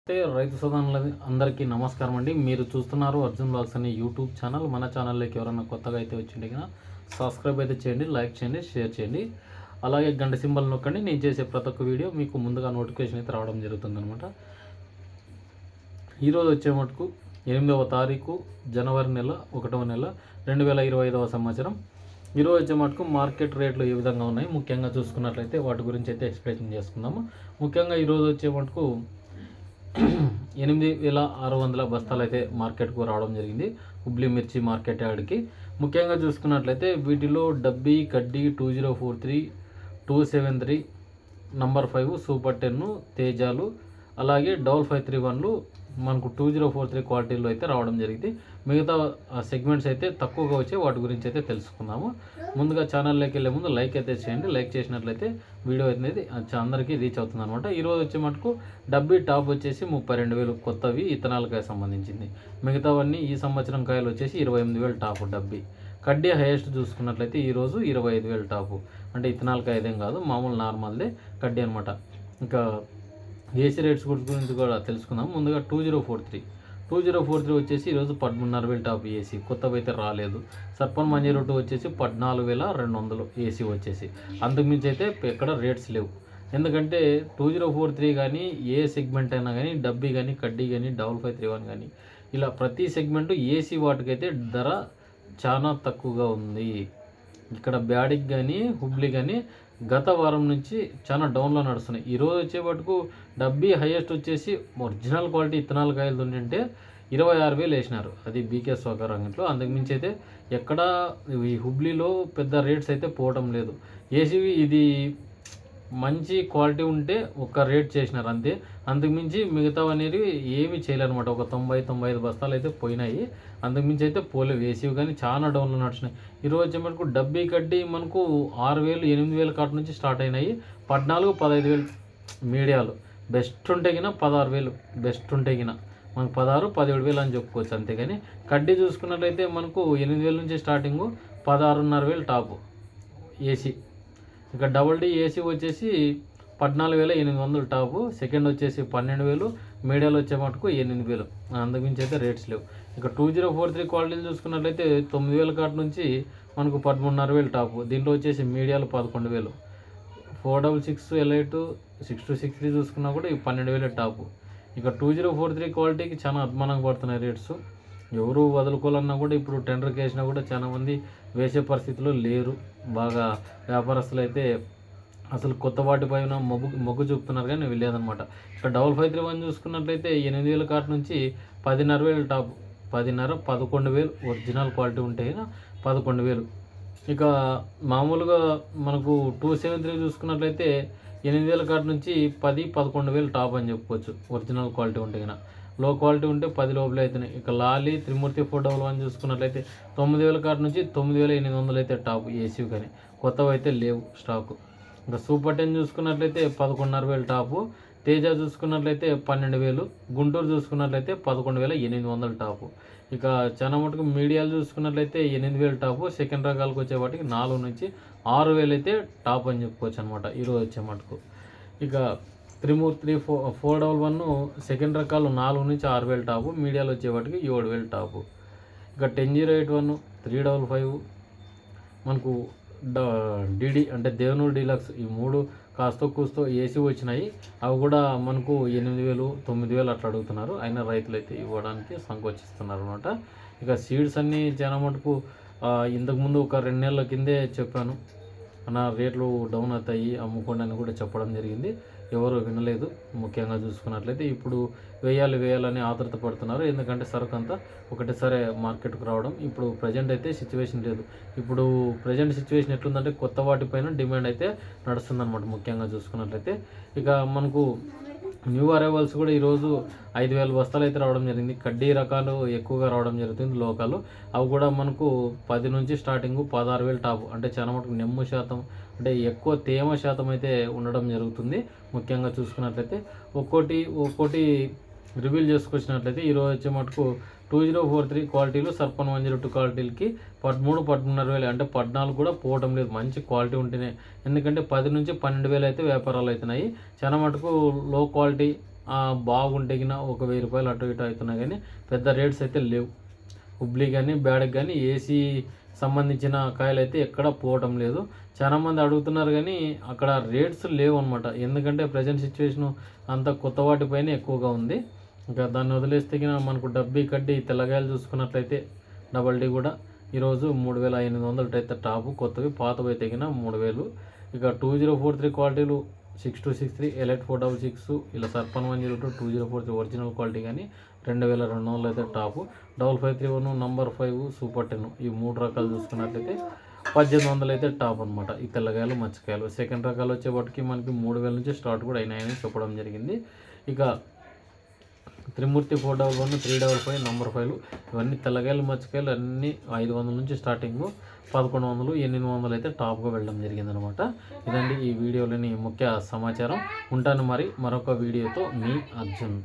రైతు సోదరులది అందరికీ నమస్కారం అండి. మీరు చూస్తున్నారు అర్జున్ బ్లాగ్స్ అనే యూట్యూబ్ ఛానల్. మన ఛానల్లోకి ఎవరైనా కొత్తగా అయితే వచ్చింటే కనుక సబ్స్క్రైబ్ అయితే చేయండి, లైక్ చేయండి, షేర్ చేయండి. అలాగే గంట సింబల్ నొక్కండి. నేను చేసే ప్రతి ఒక్క వీడియో మీకు ముందుగా నోటిఫికేషన్ అయితే రావడం జరుగుతుందనమాట. ఈరోజు వచ్చే మటుకు 8వ తారీఖు జనవరి నెల 1వ నెల 2025వ సంవత్సరం. ఈరోజు వచ్చే మటుకు మార్కెట్ రేట్లు ఏ విధంగా ఉన్నాయి ముఖ్యంగా చూసుకున్నట్లయితే వాటి గురించి అయితే ఎక్స్ప్లెయిన్ చేసుకుందాము. ముఖ్యంగా ఈరోజు వచ్చే మటుకు 8,600 బస్తాలు అయితే మార్కెట్కు రావడం జరిగింది హుబ్లీ మిర్చి మార్కెట్ యార్డ్కి. ముఖ్యంగా చూసుకున్నట్లయితే వీటిలో డబ్బీ, కడ్డీ, 2043, 273, నంబర్ 5, సూపర్ 10, తేజాలు, అలాగే డబల్ 531లు మనకు 2043 క్వాలిటీలో అయితే రావడం జరిగింది. మిగతా సెగ్మెంట్స్ అయితే తక్కువగా వచ్చే వాటి గురించి అయితే తెలుసుకుందాము. ముందుగా ఛానల్లోకి వెళ్ళే ముందు లైక్ అయితే చేయండి. లైక్ చేసినట్లయితే వీడియో అనేది అందరికీ రీచ్ అవుతుంది అనమాట. ఈరోజు వచ్చే మటుకు డబ్బీ టాప్ వచ్చేసి 32,000 కొత్తవి ఇథనాల్కాయ సంబంధించింది. మిగతావన్నీ ఈ సంవత్సరం కాయలు వచ్చేసి 28,000 టాపు డబ్బీ. కడ్డీ హైయెస్ట్ చూసుకున్నట్లయితే ఈరోజు 25,000 టాపు, అంటే ఇథనాల్కాయ ఇదేం కాదు, మామూలు నార్మల్దే కడ్డీ అనమాట. ఇంకా ఏసీ రేట్స్ గురించి కూడా తెలుసుకుందాం. ముందుగా 2043 వచ్చేసి ఈరోజు 13,500 టాప్ ఏసీ, కొత్తవి అయితే రాలేదు. సర్పన్ మంజీరోటు వచ్చేసి 14,200 ఏసీ వచ్చేసి, అంతకుమించి అయితే ఎక్కడ రేట్స్ లేవు. ఎందుకంటే 2043 కానీ ఏ సెగ్మెంట్ అయినా కానీ డబ్బీ కానీ కడ్డీ కానీ డబల్ 531 కానీ ఇలా ప్రతి సెగ్మెంటు ఏసీ వాటికైతే ధర చాలా తక్కువగా ఉంది. ఇక్కడ బ్యాడిక్ కానీ హుబ్లీ కానీ గత వారం నుంచి చాలా డౌన్లో నడుస్తున్నాయి. ఈరోజు వచ్చేపట్టుకు డబ్బీ హైయెస్ట్ వచ్చేసి ఒరిజినల్ క్వాలిటీ ఇత్తనాల కాయలు ఉంటే 26,000 వేసినారు, అది బీకే స్వాగర్ అంగట్లో. అంతకుమించి అయితే ఎక్కడ ఈ హుబ్లీలో పెద్ద రేట్స్ అయితే పోవడం లేదు. ఏసీవి ఇది మంచి క్వాలిటీ ఉంటే ఒక రేట్ చేసినారు అంతే, అంతకుమించి మిగతావి అనేది ఏమీ చేయలేనమాట. ఒక 90-95 బస్తాలు అయితే పోయినాయి, అంతకుమించి అయితే పోలేవు. ఏసీవి కానీ చాలా డౌన్లో నడిచినాయి. ఈరోజు వచ్చే మనకు డబ్బీ కడ్డీ మనకు 6,000, 8,000 కాటు నుంచి స్టార్ట్ అయినాయి. 14-15,000 మీడియాలు బెస్ట్ ఉంటే గిన 16,000 బెస్ట్ ఉంటే గిన మనకు 16-17,000 అని చెప్పుకోవచ్చు. అంతేగాని కడ్డీ చూసుకున్నట్లయితే మనకు 8,000 నుంచి స్టార్టింగు 16,500 టాపు ఏసీ. ఇక డబల్ డీ ఏసీ వచ్చేసి 14,800 టాపు, సెకండ్ వచ్చేసి 12,000, మీడియాలో వచ్చే మటుకు 8,000, అంతకుమించి అయితే రేట్స్ లేవు. ఇక 2043 క్వాలిటీలు చూసుకున్నట్లయితే 9,000 కాటు నుంచి మనకు 13,500 టాపు, దీంట్లో వచ్చేసి మీడియాలు 11,000. 466 ఎలైట్ 6263 చూసుకున్నా కూడా ఈ 12,000 టాపు. ఇక 2043 క్వాలిటీకి చాలా అద్మానంగా పడుతున్నాయి రేట్స్. ఎవరు వదులుకోవాలన్నా కూడా ఇప్పుడు టెండర్కి వేసినా కూడా చాలామంది వేసే పరిస్థితిలో లేరు. బాగా వ్యాపారస్తులు అయితే అసలు కొత్త వాటిపైన మొగ్గు చూపుతున్నారు కానీ వెళ్ళేదనమాట. ఇక్కడ డబల్ 531 చూసుకున్నట్లయితే 8,000 కాటు నుంచి 10,500 టాప్, 10,500-11,000 ఒరిజినల్ క్వాలిటీ ఉంటే 11,000. ఇక మామూలుగా మనకు 273 చూసుకున్నట్లయితే 8,000 కాటు నుంచి 10-11,000 టాప్ అని చెప్పుకోవచ్చు ఒరిజినల్ క్వాలిటీ ఉంటే కన్నా. లో క్వాలిటీ ఉంటే 10 లోపలే అవుతున్నాయి. ఇక లాలీ 33411 చూసుకున్నట్లయితే 9,000 కాటు నుంచి 9,800 అయితే టాప్ ఏసీ, కానీ కొత్తవి అయితే లేవు స్టాకు. ఇంకా సూపర్ 10 చూసుకున్నట్లయితే 11,500 టాపు, తేజ చూసుకున్నట్లయితే 12,000, గుంటూరు చూసుకున్నట్లయితే 11,800 టాపు. ఇక చాలా మటుకు మీడియాలు చూసుకున్నట్లయితే 8,000 టాపు, సెకండ్ రకాలకు వచ్చే వాటికి 4 నుంచి 6,000 అయితే టాప్ అని చెప్పుకోవచ్చు అనమాట ఈరోజు వచ్చే మటుకు. ఇక 33411 సెకండ్ రకాలు 4 నుంచి 6,000 టాపు, మీడియాలో వచ్చే వాటికి 7,000 టాపు. ఇక 10,081, 355 మనకు డిడి అంటే దేవనూరు డీలక్స్, ఈ 3 కాస్తో కూస్తో ఏసీ వచ్చినాయి. అవి కూడా మనకు 8,000, 9,000 అట్లా అడుగుతున్నారు. అయినా రైతులు అయితే ఇవ్వడానికి సంకోచిస్తున్నారు అనమాట. ఇక సీడ్స్ అన్నీ చాలా మటుకు ఇంతకుముందు ఒక 2 నెలల కిందే చెప్పాను, నా రేట్లు డౌన్ అవుతాయి అమ్ముకోండి అని కూడా చెప్పడం జరిగింది. ఎవరు వినలేదు. ముఖ్యంగా చూసుకున్నట్లయితే ఇప్పుడు వేయాలని ఆతృత పడుతున్నారు. ఎందుకంటే సరుకు అంతా ఒకటేసారి మార్కెట్కు రావడం. ఇప్పుడు ప్రజెంట్ అయితే సిచ్యువేషన్ లేదు. ఇప్పుడు ప్రజెంట్ సిచ్యువేషన్ ఎట్లుందంటే కొత్త వాటిపైన డిమాండ్ అయితే నడుస్తుందన్నమాట. ముఖ్యంగా చూసుకున్నట్లయితే ఇక మనకు న్యూ అరైవల్స్ కూడా ఈరోజు 5,000 బస్తాలు అయితే రావడం జరిగింది. కడ్డీ రకాలు ఎక్కువగా రావడం జరుగుతుంది లోకాలు. అవి కూడా మనకు 10 నుంచి స్టార్టింగ్ 16,000 టాపు, అంటే చాలా మటుకు నెమ్ము శాతం అంటే ఎక్కువ తేమ శాతం అయితే ఉండడం జరుగుతుంది. ముఖ్యంగా చూసుకున్నట్లయితే ఒక్కోటి రివీల్ చేసుకొచ్చినట్లయితే ఈరోజు వచ్చే మటుకు 2043 క్వాలిటీలు సర్పన్ 102 క్వాలిటీలకి 13-13,500 అంటే 14 కూడా పోవటం లేదు. మంచి క్వాలిటీ ఉంటేనే, ఎందుకంటే 10 నుంచి 12,000 అయితే వ్యాపారాలు అవుతున్నాయి. చాలా మటుకు లో క్వాలిటీ బాగుంటే గిన ఒక 1000 రూపాయలు అటు ఇటు అవుతున్నాయి, కానీ పెద్ద రేట్స్ అయితే లేవు. హుబ్లీ కానీ బ్యాడ్కి కానీ ఏసీ సంబంధించిన కాయలు అయితే ఎక్కడ పోవటం లేదు. చాలామంది అడుగుతున్నారు కానీ అక్కడ రేట్స్ లేవు అనమాట. ఎందుకంటే ప్రజెంట్ సిచ్యువేషను అంతా కొత్త వాటిపైన ఎక్కువగా ఉంది. ఇంకా దాన్ని వదిలేస్తే గిన మనకు డబ్బీ కడ్డీ తెల్లగాయలు చూసుకున్నట్లయితే డబల్ డీ కూడా ఈరోజు 3500 అయితే టాపు కొత్తవి, పాతవి అయితే గిన 3000. ఇక 2043 క్వాలిటీలు 6263, ఎలైట్ 466, ఇలా సర్పన్ 102, 2043 ఒరిజినల్ క్వాలిటీ కానీ 2200 అయితే టాపు. 5531 నంబర్ 5 సూపర్ 10 ఈ 3 రకాలు చూసుకున్నట్లయితే 1800 అయితే టాప్ అనమాట. ఈ తెల్లగాయలు మచ్చకాయలు. సెకండ్ రకాలు వచ్చేపటికి మనకి 3000 నుంచి స్టార్ట్ కూడా అయినాయని చెప్పడం జరిగింది. ఇక త్రిమూర్తి 411, 355 నంబర్ 5 ఇవన్నీ తెల్లగాయలు మచ్చకాయలు అన్నీ 500 నుంచి స్టార్టింగ్, 1100, 800 అయితే టాప్గా వెళ్ళడం జరిగిందనమాట. ఇదండి ఈ వీడియోలోని ముఖ్య సమాచారం. ఉంటాను మరి మరొక వీడియోతో మీ అర్జున్.